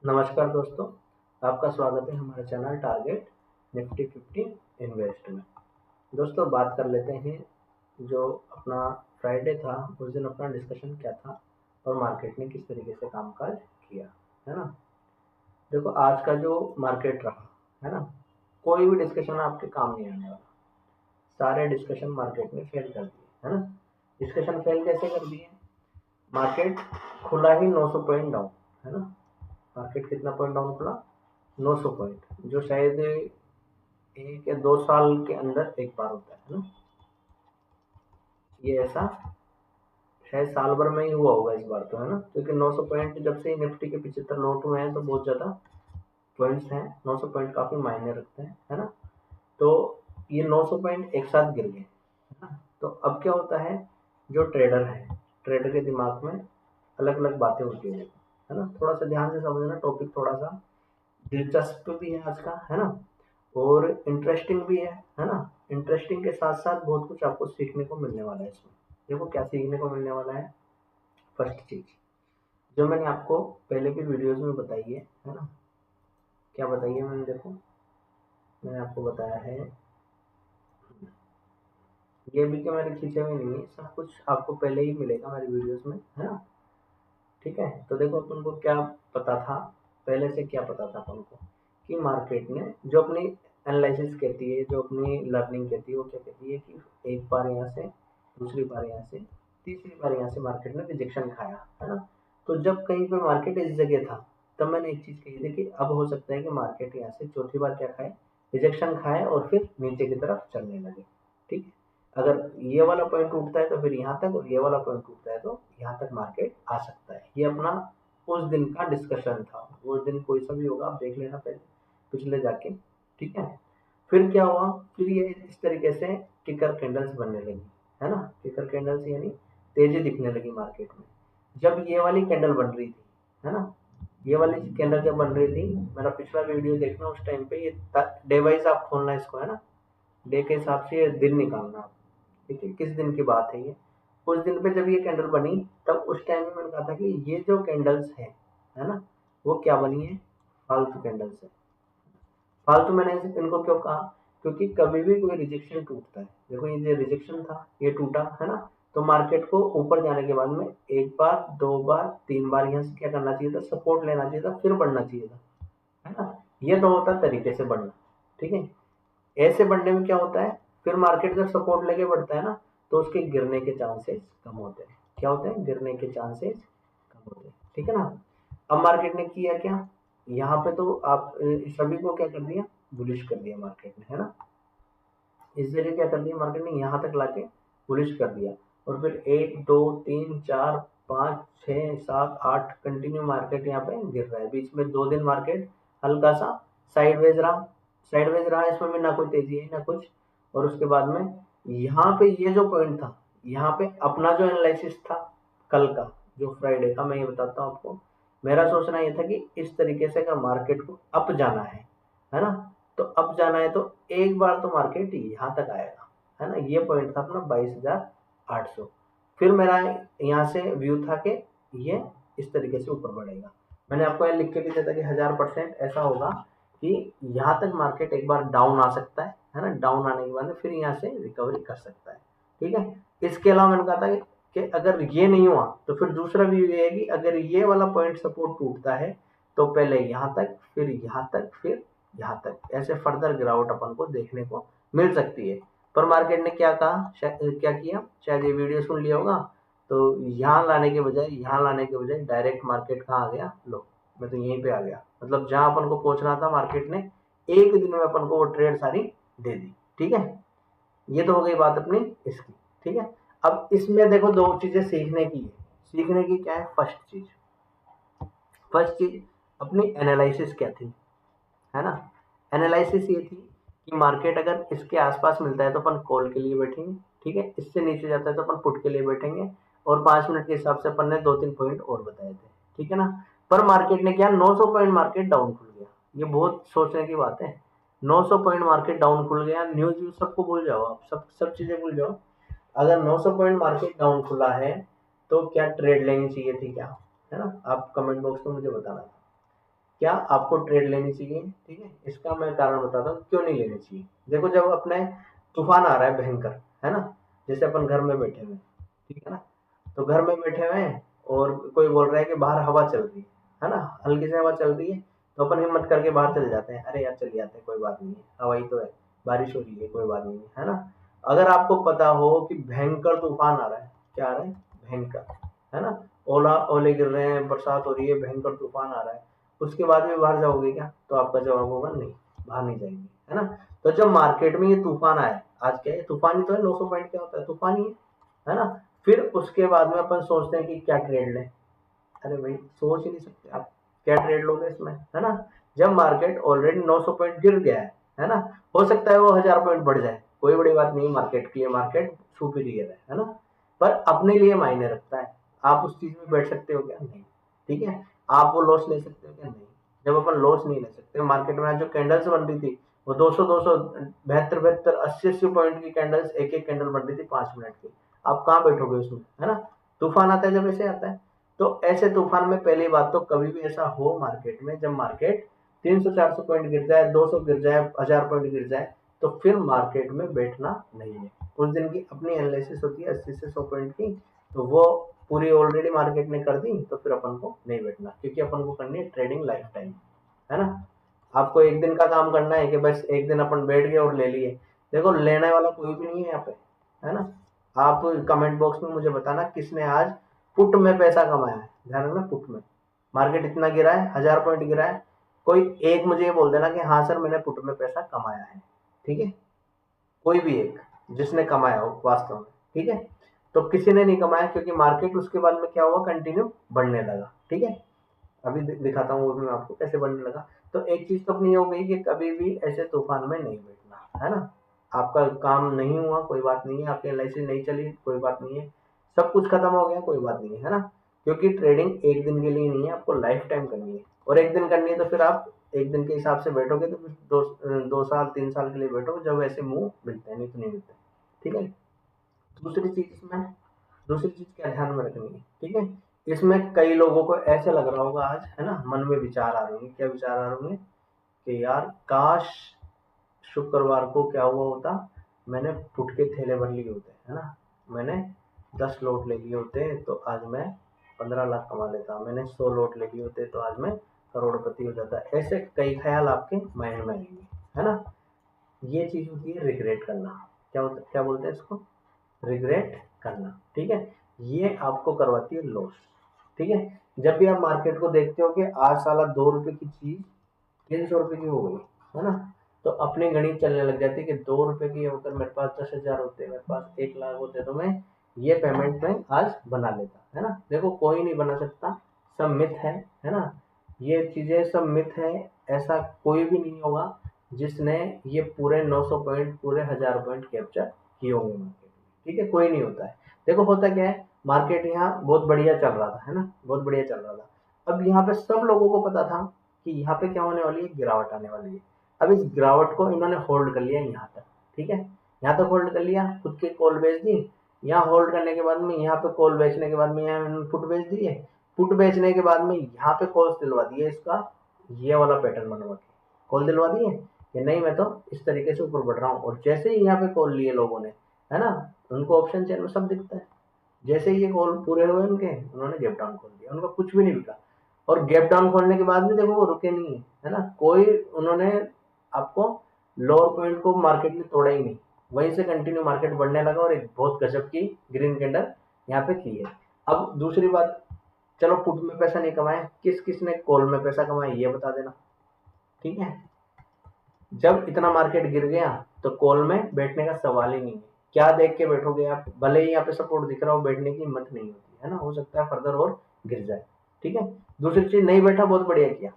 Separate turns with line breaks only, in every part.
नमस्कार दोस्तों, आपका स्वागत है हमारे चैनल टारगेट निफ्टी 50 इन्वेस्ट में। दोस्तों बात कर लेते हैं जो अपना फ्राइडे था उस दिन अपना डिस्कशन क्या था और मार्केट ने किस तरीके से कामकाज किया, है ना। देखो आज का जो मार्केट रहा, है ना, कोई भी डिस्कशन आपके काम नहीं आने वाला। सारे डिस्कशन मार्केट ने फेल कर दिए, है ना। डिस्कशन फेल कैसे कर दिए? मार्केट खुला ही 900 पॉइंट डाउन, है ना। मार्केट कितना पॉइंट डाउन खुला? 900 पॉइंट, जो शायद 1 या 2 साल के अंदर एक बार होता है ना। ये ऐसा शायद साल भर में ही हुआ होगा इस बार तो, है ना, क्योंकि 900 पॉइंट जब से निफ्टी के 75 नोट हुए हैं तो बहुत ज़्यादा पॉइंट्स हैं। 900 पॉइंट काफ़ी मायने रखते हैं, है ना। तो ये 900 पॉइंट एक साथ गिर गए, है ना। तो अब क्या होता है, जो ट्रेडर है, ट्रेडर के दिमाग में अलग अलग बातें होती है ना। थोड़ा सा ध्यान से समझना, टॉपिक थोड़ा सा दिलचस्प भी है आज का, है ना, और इंटरेस्टिंग भी है ना। इंटरेस्टिंग के साथ साथ बहुत कुछ आपको सीखने को मिलने वाला है इसमें। देखो क्या सीखने को मिलने वाला है। फर्स्ट चीज जो मैंने आपको पहले की वीडियोस में बताई है ना। क्या बताई है मैंने? देखो मैंने आपको बताया है, ये भी कि मैंने खींचे हुए नहीं है, सब कुछ आपको पहले ही मिलेगा मेरी वीडियोस में, है ना। ठीक है, तो देखो अपन को क्या पता था, पहले से क्या पता था अपन को कि मार्केट ने जो अपनी एनालिसिस कहती है, जो अपनी लर्निंग कहती है, वो क्या कहती है कि एक बार यहाँ से, दूसरी बार यहाँ से, तीसरी बार यहाँ से मार्केट ने रिजेक्शन खाया, है ना। तो जब कहीं पे मार्केट इस जगह था तब मैंने एक चीज कही थी कि अब हो सकता है कि मार्केट यहाँ से चौथी बार क्या खाए, रिजेक्शन खाए और फिर नीचे की तरफ चलने लगे। ठीक है, अगर ये वाला पॉइंट टूटता है तो फिर यहाँ तक, और ये वाला पॉइंट टूटता है तो यहाँ तक मार्केट आ सकता है। ये अपना उस दिन का डिस्कशन था। उस दिन कोई सा भी होगा आप देख लेना पहले पिछले जाके। ठीक है, फिर क्या हुआ, फिर ये इस तरीके से किकर कैंडल्स बनने लगी, है ना। किकर कैंडल्स यानी तेजी दिखने लगी मार्केट में। जब ये वाली कैंडल बन रही थी, है ना, ये वाली कैंडल जब बन रही थी, मेरा पिछला वीडियो देखना उस टाइम पे, ये डे वाइज आप खोलना इसको, है ना, डे के हिसाब से ये दिन निकालना आप। ठीक है, किस दिन की बात है ये? उस दिन पे जब ये कैंडल बनी तब उस टाइम में मैंने कहा था कि ये जो कैंडल्स है ना, वो क्या बनी है? फालतू कैंडल्स है। फालतू मैंने इनको क्यों कहा? क्योंकि कभी भी कोई रिजेक्शन टूटता है, देखो ये जो रिजेक्शन था ये टूटा, है ना। तो मार्केट को ऊपर जाने के बाद में एक बार, दो बार, तीन बार यहाँ से क्या करना चाहिए था? सपोर्ट लेना चाहिए था, फिर बढ़ना चाहिए था, है ना। ये तो होता तरीके से बढ़ना। ठीक है, ऐसे बढ़ने में क्या होता है, फिर मार्केट जब सपोर्ट लेके बढ़ता है ना, तो उसके गिरने के चांसेस कम होते हैं। क्या होते हैं? गिरने के चांसेस कम होते हैं। ठीक है ना। अब मार्केट ने किया क्या, यहाँ पे तो आप सभी को क्या कर दिया? बुलिश कर दिया मार्केट ने, है ना। इस जगह क्या कर दिया मार्केट ने? यहाँ तक लाके बुलिश कर दिया, और फिर 1 2 3 4 5 6 7 8 कंटिन्यू मार्केट यहाँ पे गिर रहा है। बीच में 2 दिन मार्केट हल्का सा साइडवेज रहा। साइडवेज रहा, इसमें भी ना कोई तेजी है ना कुछ। और उसके बाद में यहाँ पे ये जो पॉइंट था, यहाँ पे अपना जो एनालिसिस था कल का, जो फ्राइडे का, मैं ये बताता हूँ आपको। मेरा सोचना ये था कि इस तरीके से अगर मार्केट को अप जाना है ना, तो अप जाना है तो एक बार तो मार्केट यहाँ तक आएगा, है ना। ये पॉइंट था अपना 22,800। फिर मेरा यहाँ से व्यू था कि ये इस तरीके से ऊपर बढ़ेगा। मैंने आपको यहाँ लिख के भी दिया था कि 1000% ऐसा होगा कि यहाँ तक मार्केट एक बार डाउन आ सकता है ना। डाउन आने के बाद फिर यहाँ से रिकवरी कर सकता है। ठीक है, इसके अलावा मैंने कहा था कि अगर ये नहीं हुआ तो फिर दूसरा व्यू ये है कि अगर ये वाला पॉइंट सपोर्ट टूटता है तो पहले यहाँ तक, फिर यहाँ तक, फिर यहाँ तक, ऐसे फर्दर गिरावट अपन को देखने को मिल सकती है। पर मार्केट ने क्या कहा, क्या किया, शायद ये वीडियो सुन लिया होगा, तो यहाँ लाने के बजाय, यहाँ लाने के बजाय डायरेक्ट मार्केट कहाँ आ गया? लो, मैं तो यहीं पे आ गया। मतलब जहां अपन को पहुंचना था मार्केट ने एक दिन में अपन को वो ट्रेड सारी दे दी। ठीक है, ये तो हो गई बात अपनी इसकी। ठीक है, अब इसमें देखो दो चीजें सीखने की है। सीखने की क्या है? फर्स्ट चीज अपनी एनालिसिस क्या थी, है ना। एनालिसिस ये थी कि मार्केट अगर इसके आसपास मिलता है तो अपन कॉल के लिए बैठेंगे। ठीक है, इससे नीचे जाता है तो अपन पुट के लिए बैठेंगे। और 5 मिनट के हिसाब से अपन ने 2 3 पॉइंट और बताए थे। ठीक है ना। पर मार्केट ने क्या, 900 पॉइंट मार्केट डाउन खुल गया। ये बहुत सोचने की बात है। 900 पॉइंट मार्केट डाउन खुल गया। न्यूज व्यूज सबको भूल जाओ आप, सब सब चीजें भूल जाओ। अगर 900 पॉइंट मार्केट डाउन खुला है तो क्या ट्रेड लेनी चाहिए थी क्या? है ना, आप कमेंट बॉक्स में मुझे बताना था। क्या आपको ट्रेड लेनी चाहिए, ठीक है। इसका मैं कारण बताता हूँ क्यों नहीं लेनी चाहिए। देखो जब अपने तूफान आ रहा है भयंकर, है ना, जैसे अपन घर में बैठे हुए हैं, ठीक है ना, तो घर में बैठे हुए हैं और कोई बोल रहा है कि बाहर हवा चल रही है ना, हल्की सी हवा चल रही है, तो अपन हिम्मत करके बाहर चले जाते हैं, अरे यार चले जाते हैं, कोई बात नहीं है, हवा ही तो है, बारिश हो रही है, कोई बात नहीं है ना। अगर आपको पता हो कि भयंकर तूफान आ रहा है, क्या आ रहा है, भयंकर, है ना, ओला ओले गिर रहे हैं, बरसात हो रही है, भयंकर तूफान आ रहा है, उसके बाद भी बाहर जाओगे क्या, तो आपका जवाब होगा नहीं, बाहर नहीं जाएंगे, है ना। तो जब मार्केट में ये तूफान आया, आज क्या है, तूफान ही तो है, 900 पॉइंट क्या होता है, तूफान ही है ना। फिर उसके बाद में अपन सोचते हैं कि क्या ट्रेड लें, अरे भाई सोच ही नहीं सकते आप, क्या ट्रेड लोगे इसमें, है ना। जब मार्केट ऑलरेडी 900 पॉइंट गिर गया है ना, हो सकता है वो 1000 पॉइंट बढ़ जाए, कोई बड़ी बात नहीं, मार्केट की मार्केट सुपीरियर है ना, पर अपने लिए मायने रखता है। आप उस चीज में बैठ सकते हो क्या, नहीं, ठीक है। आप वो लॉस ले सकते हो क्या, नहीं। जब अपन लॉस नहीं ले सकते, मार्केट में आज जो कैंडल्स बन रही थी वो 200 बहत्तर बहत्तर 80 पॉइंट की कैंडल्स, एक एक कैंडल बन रही थी 5 मिनट की, आप कहाँ बैठोगे उसमें, है ना। तूफान आता है जब ऐसे आता है, तो ऐसे तूफान में पहली बात तो कभी भी ऐसा हो मार्केट में, जब मार्केट 300-400 पॉइंट गिर जाए, 200 गिर जाए, 1000 पॉइंट गिर जाए, तो फिर मार्केट में बैठना नहीं है। उस दिन की अपनी एनालिसिस होती है 80 से 100 पॉइंट की, तो वो पूरी ऑलरेडी मार्केट ने कर दी, तो फिर अपन को नहीं बैठना, क्योंकि अपन को करनी है ट्रेडिंग लाइफ टाइम, है ना। आपको एक दिन का काम करना है कि बस एक दिन अपन बैठ गए और ले लिए, देखो लेने वाला कोई भी नहीं है यहाँ पे, है ना। आप कमेंट बॉक्स में मुझे बताना किसने आज पुट में पैसा कमाया है, ध्यान रखना, पुट में मार्केट इतना गिरा है, 1000 पॉइंट गिरा है, कोई एक मुझे ये बोल देना कि हाँ सर मैंने पुट में पैसा कमाया है, ठीक है, कोई भी एक जिसने कमाया हो वास्तव में, ठीक है। तो किसी ने नहीं कमाया, क्योंकि मार्केट उसके बाद में क्या हुआ, कंटिन्यू बढ़ने लगा, ठीक है। अभी दिखाता हूँ वो भी मैं आपको कैसे बढ़ने लगा। तो एक चीज तो अपनी हो गई कि कभी भी ऐसे तूफान में नहीं बैठना, है ना। आपका काम नहीं हुआ कोई बात नहीं है, आपकी एलआईसी नहीं चली कोई बात नहीं है, सब कुछ खत्म हो गया कोई बात नहीं है ना। क्योंकि ट्रेडिंग एक दिन के लिए नहीं है, आपको लाइफ टाइम करनी है, और एक दिन करनी है तो फिर आप एक दिन के हिसाब से बैठोगे तो फिर 2 साल 3 साल के लिए बैठोगे, जब ऐसे मुंह मिलते हैं, नहीं तो नहीं मिलते, ठीक है। दूसरी चीज इसमें, दूसरी चीज क्या ध्यान में रखनी है, ठीक है। इसमें कई लोगों को ऐसे लग रहा होगा आज, है ना, मन में विचार आ रहे होंगे, क्या विचार आ रहे होंगे कि यार काश शुक्रवार को क्या हुआ होता, मैंने फुट के थैले भर लिए होते, है ना, मैंने 10 लॉट ले लिए होते तो आज मैं 15 लाख कमा लेता, मैंने 100 लॉट ले लिए होते तो आज मैं करोड़पति हो जाता। ऐसे कई ख्याल आपके माइंड में आएंगे, है ना। ये चीज होती है रिग्रेट करना, क्या होता, क्या बोलते हैं इसको, रिग्रेट करना, ठीक है। ये आपको करवाती है लॉस, ठीक है। जब भी आप मार्केट को देखते हो कि आज साला 2 रुपए की चीज 300 रुपए की हो गई, है ना, तो अपनी गणित चलने लग जाती है कि 2 रुपए की होकर मेरे पास 10,000 होते, मेरे पास 1 लाख होते, तो मैं ये पेमेंट में आज बना लेता, है ना। देखो कोई नहीं बना सकता, सब मिथ है ना, ये चीजें सब मिथ है। ऐसा कोई भी नहीं होगा जिसने ये पूरे 900 पॉइंट, पूरे 1000 पॉइंट कैप्चर किए होंगे मार्केट में, ठीक है, कोई नहीं होता है। देखो होता क्या है, मार्केट यहाँ बहुत बढ़िया चल रहा था, है ना, बहुत बढ़िया चल रहा था। अब यहाँ पे सब लोगों को पता था कि यहाँ पे क्या होने वाली है, गिरावट आने वाली है। अब इस गिरावट को इन्होंने होल्ड कर लिया यहाँ तक, ठीक है, यहाँ तक होल्ड कर लिया, खुद के कॉल बेच दी, यहाँ होल्ड करने के बाद में यहाँ पे कॉल बेचने के बाद में यहाँ इन्होंने पुट बेच दिए, पुट बेचने के बाद में यहाँ पे कॉल्स दिलवा दिए, इसका ये वाला पैटर्न बनवा के कॉल दिलवा दिए कि नहीं मैं तो इस तरीके से ऊपर बढ़ रहा हूँ, और जैसे ही यहाँ पे कॉल लिए लोगों ने, है ना, उनको ऑप्शन चेन में सब दिखता है, जैसे ही ये कॉल पूरे हुए उनके, उन्होंने गैप डाउन खोल दिया, उनका कुछ भी नहीं बिका। और गैप डाउन खोलने के बाद भी देखो वो रुके नहीं है ना, कोई उन्होंने आपको लोअर पॉइंट को मार्केट में तोड़ा ही नहीं, वहीं से कंटिन्यू मार्केट बढ़ने लगा, और एक बहुत गजब की ग्रीन कैंडल यहाँ पे की है। अब दूसरी बात, चलो पुट में पैसा नहीं कमाया, किस किस ने कॉल में पैसा कमाया ये बता देना, ठीक है। जब इतना मार्केट गिर गया तो कॉल में बैठने का सवाल ही नहीं है, क्या देख के बैठोगे आप, भले ही यहाँ पे सपोर्ट दिख रहा हो, बैठने की हिम्मत नहीं होती, है ना, हो सकता है फर्दर और गिर जाए, ठीक है। दूसरी चीज, नहीं बैठा बहुत बढ़िया किया।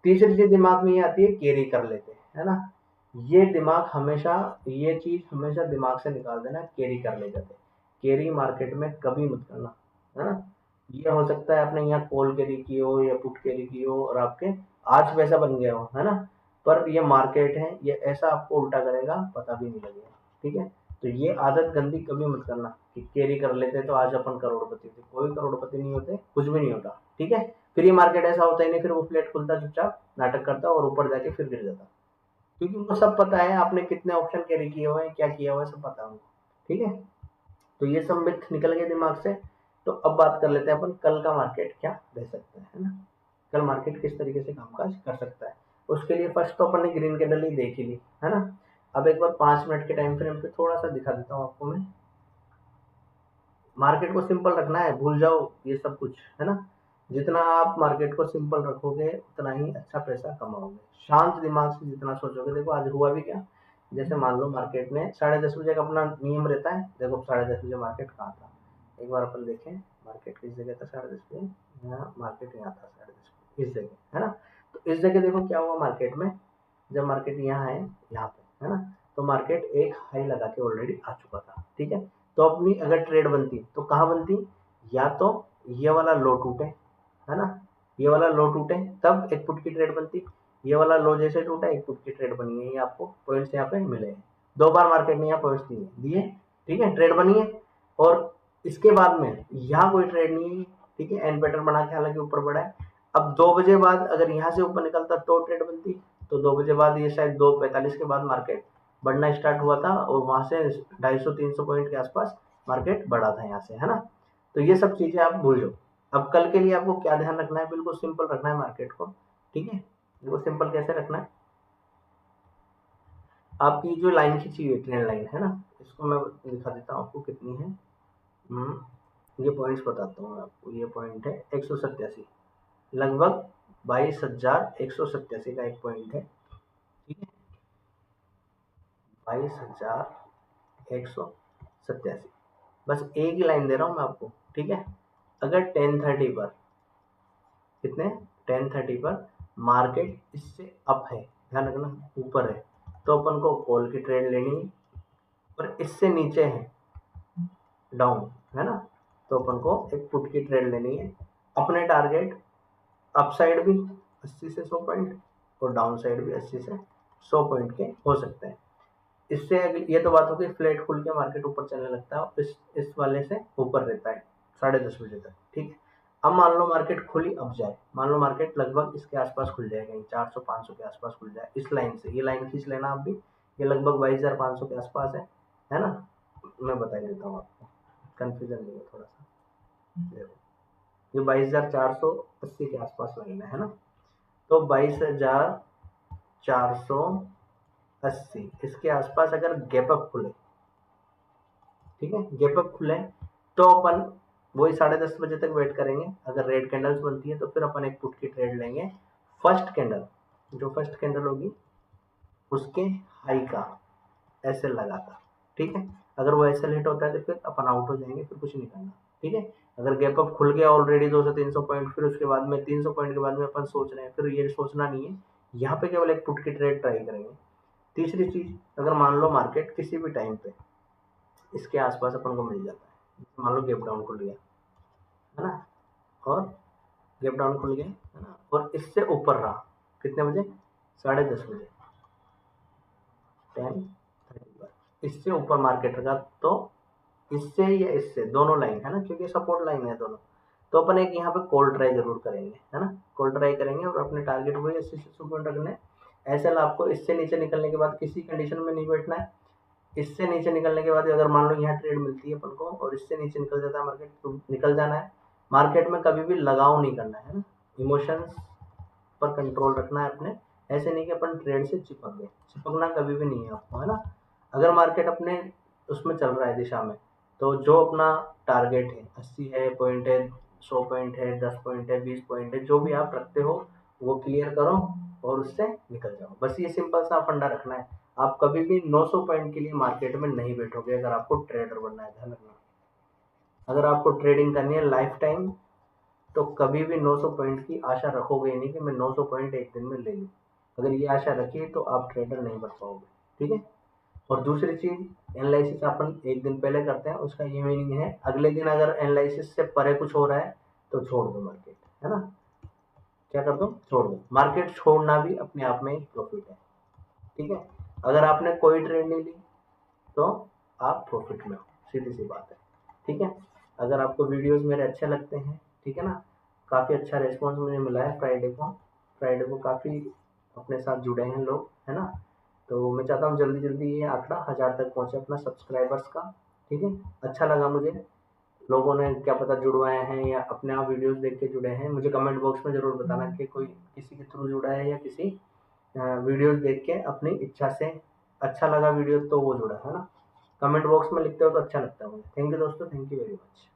तीसरी चीज दिमाग में ये आती है, कैरी कर लेते हैं, है ना, ये दिमाग हमेशा, ये चीज हमेशा दिमाग से निकाल देना, कैरी कर ले जाते, कैरी मार्केट में कभी मत करना, है ना। ये हो सकता है आपने यहाँ कॉल कैरी की हो या पुट कैरी की हो और आपके आज पैसा बन गया हो, है ना, पर ये मार्केट है, ये ऐसा आपको उल्टा करेगा पता भी नहीं लगेगा, ठीक है। तो ये आदत गंदी कभी मत करना कि कैरी कर लेते तो आज अपन करोड़पति थे, कोई करोड़पति नहीं होते, कुछ भी नहीं होता, ठीक है। फिर ये मार्केट ऐसा होता ही नहीं, फिर वो फ्लैट खुलता चुपचाप नाटक करता और ऊपर जाके फिर गिर जाता, क्योंकि उनको सब पता है आपने कितने ऑप्शन कैरी किए हुए हैं, क्या किया हुआ है, सब पता है उनको। ठीक है, तो ये सब मिथ निकल गए दिमाग से। तो अब बात कर लेते हैं अपन कल का मार्केट क्या रह सकता है ना, कल मार्केट किस तरीके से कामकाज कर सकता है। उसके लिए फर्स्ट तो अपन ने ग्रीन कैंडल ही देख ही ली है ना। अब एक बार 5 मिनट के टाइम फ्रेम पे थोड़ा सा दिखा देता हूँ आपको मैं। मार्केट को सिंपल रखना है, भूल जाओ ये सब कुछ है ना। जितना आप मार्केट को सिंपल रखोगे उतना ही अच्छा पैसा कमाओगे, शांत दिमाग से जितना सोचोगे। देखो आज हुआ भी क्या, जैसे मान लो मार्केट ने 10:30 बजे का अपना नियम रहता है, देखो 10:30 बजे मार्केट कहाँ था, एक बार अपन देखें मार्केट किस जगह था 10:30 बजे। यहाँ मार्केट यहाँ था 10:30 इस जगह है ना। तो इस जगह देखो क्या हुआ मार्केट में, जब मार्केट यहाँ है यहाँ पे है ना, तो मार्केट एक हाई लगा के ऑलरेडी आ चुका था। ठीक है, तो अपनी अगर ट्रेड बनती तो कहाँ बनती, या तो ये वाला लो टूटे है ना, ये वाला लो टूटे तब एक फुट की ट्रेड बनती, ये वाला लो जैसे टूटा एक फुट की ट्रेड बनी है, ये आपको पॉइंट्स यहाँ पे मिले हैं। 2 बार मार्केट ने यहाँ पॉइंट्स दिए, ठीक है, ट्रेड बनी है। और इसके बाद में यहाँ कोई ट्रेड नहीं है, ठीक है, एन पैटर्न बना के हालांकि ऊपर बढ़ा है। अब 2 बजे बाद अगर यहाँ से ऊपर निकलता तो ट्रेड बनती, तो 2 बजे बाद ये शायद 2:45 के बाद मार्केट बढ़ना स्टार्ट हुआ था और वहां से 250-300 पॉइंट के आसपास मार्केट बढ़ा था यहाँ से है ना। तो ये सब चीजें आप भूल जाओ। अब कल के लिए आपको क्या ध्यान रखना है, बिल्कुल सिंपल रखना है मार्केट को। ठीक है, बिल्कुल सिंपल कैसे रखना है, आपकी जो लाइन खींची हुई है ट्रेंड लाइन है ना, इसको मैं दिखा देता हूँ आपको कितनी है। ये पॉइंट्स बताता हूँ मैं आपको, ये पॉइंट है 187, लगभग 22,187 का एक पॉइंट है। ठीक है, 22,187, बस एक ही लाइन दे रहा हूँ मैं आपको। ठीक है, अगर 10:30 पर कितने 10:30 पर मार्केट इससे अप है, ध्यान रखना ऊपर है, तो अपन को कॉल की ट्रेड लेनी है। और इससे नीचे है डाउन है ना, तो अपन को एक पुट की ट्रेड लेनी है। अपने टारगेट अप साइड भी 80 से 100 पॉइंट और डाउन साइड भी 80 से 100 पॉइंट के हो सकते हैं। इससे ये तो बात होगी फ्लैट खुल के मार्केट ऊपर चलने लगता है और इस वाले से ऊपर रहता है 10:30 बजे तक। ठीक है, अब मान लो मार्केट खुली अब जाए, मान लो मार्केट लगभग इसके आसपास खुल जाए, कहीं 400-500 के आसपास खुल जाए इस लाइन से, ये लाइन खींच लेना आप भी, ये लगभग 22,500 के आसपास है ना। मैं बता ही देता हूँ आपको, कंफ्यूजन नहीं है थोड़ा सा। देखो ये 22,480 के आसपास लाइन है ना, तो 22,480 इसके आसपास अगर गैप अप खुले, ठीक है, गैप अप खुले तो अपन वही 10:30 बजे तक वेट करेंगे। अगर रेड कैंडल्स बनती है तो फिर अपन एक पुट की ट्रेड लेंगे, फर्स्ट कैंडल, जो फर्स्ट कैंडल होगी उसके हाई का एसएल लगाता। ठीक है, अगर वो एसएल हिट होता है तो फिर अपन आउट हो जाएंगे, फिर कुछ नहीं करना। ठीक है, अगर गैप अप खुल गया ऑलरेडी 200-300 पॉइंट, फिर उसके बाद में 300 पॉइंट के बाद में अपन सोच रहे हैं, फिर ये सोचना नहीं है, यहाँ पे केवल एक पुट की ट्रेड ट्राई करेंगे। तीसरी चीज, अगर मान लो मार्केट किसी भी टाइम पे इसके आसपास अपन को मिल जाता है, मान लो गैप डाउन खुल गया है ना, और गैप डाउन खुल गया है ना, और इससे ऊपर रहा कितने बजे 10:30 बजे 10:30 पर इससे ऊपर मार्केट रहा, तो इससे या इससे दोनों लाइन है ना, क्योंकि सपोर्ट लाइन है दोनों, तो अपन एक यहाँ पे कॉल ट्राई जरूर करेंगे है ना, कॉल ट्राई करेंगे और अपने टारगेट वही 80 से 100 पॉइंट रखने। ऐसा आपको इससे नीचे निकलने के बाद किसी कंडीशन में नहीं बैठना है। इससे नीचे निकलने के बाद अगर मान लो यहाँ ट्रेड मिलती है अपन को और इससे नीचे निकल जाता है मार्केट, तो निकल जाना है। मार्केट में कभी भी लगाव नहीं करना है ना, इमोशंस पर कंट्रोल रखना है अपने। ऐसे नहीं कि अपन ट्रेड से चिपक गए, चिपकना कभी भी नहीं है आपको है ना। अगर मार्केट अपने उसमें चल रहा है दिशा में, तो जो अपना टारगेट है 80 है पॉइंट है, 100 पॉइंट है, 10 पॉइंट है, 20 पॉइंट है, जो भी आप रखते हो वो क्लियर करो और उससे निकल जाओ। बस ये सिंपल सा फंडा रखना है। आप कभी भी 900 पॉइंट के लिए मार्केट में नहीं बैठोगे अगर आपको ट्रेडर बनना है, ध्यान रखना। अगर आपको ट्रेडिंग करनी है लाइफ टाइम, तो कभी भी 900 पॉइंट की आशा रखोगे ही नहीं कि मैं 900 पॉइंट एक दिन में ले लूँ। अगर ये आशा रखी तो आप ट्रेडर नहीं बन पाओगे। ठीक है, और दूसरी चीज, एनालिसिस अपन एक दिन पहले करते हैं, उसका ये मीनिंग है अगले दिन अगर एनालिसिस से परे कुछ हो रहा है तो छोड़ दो मार्केट है ना। क्या कर दो, छोड़ दो। मार्केट छोड़ना भी अपने आप में एक प्रॉफिट है। ठीक है, अगर आपने कोई ट्रेड नहीं ली तो आप प्रॉफिट में हो, सीधी सी बात है। ठीक है, अगर आपको वीडियोस मेरे अच्छे लगते हैं, ठीक है ना, काफ़ी अच्छा रिस्पॉन्स मुझे मिला है फ्राइडे को काफ़ी अपने साथ जुड़े हैं लोग, है ना। तो मैं चाहता हूँ जल्दी जल्दी ये आंकड़ा 1000 तक पहुँचे अपना सब्सक्राइबर्स का। ठीक है, अच्छा लगा मुझे, लोगों ने क्या पता जुड़वाए हैं या अपने आप वीडियोस देख के जुड़े हैं। मुझे कमेंट बॉक्स में ज़रूर बताना कि कोई किसी के थ्रू जुड़ा है या किसी वीडियोस देख के अपनी इच्छा से अच्छा लगा वीडियो तो वो जुड़ा, है ना। कमेंट बॉक्स में लिखते हो तो अच्छा लगता है मुझे। थैंक यू दोस्तों, थैंक यू वेरी मच।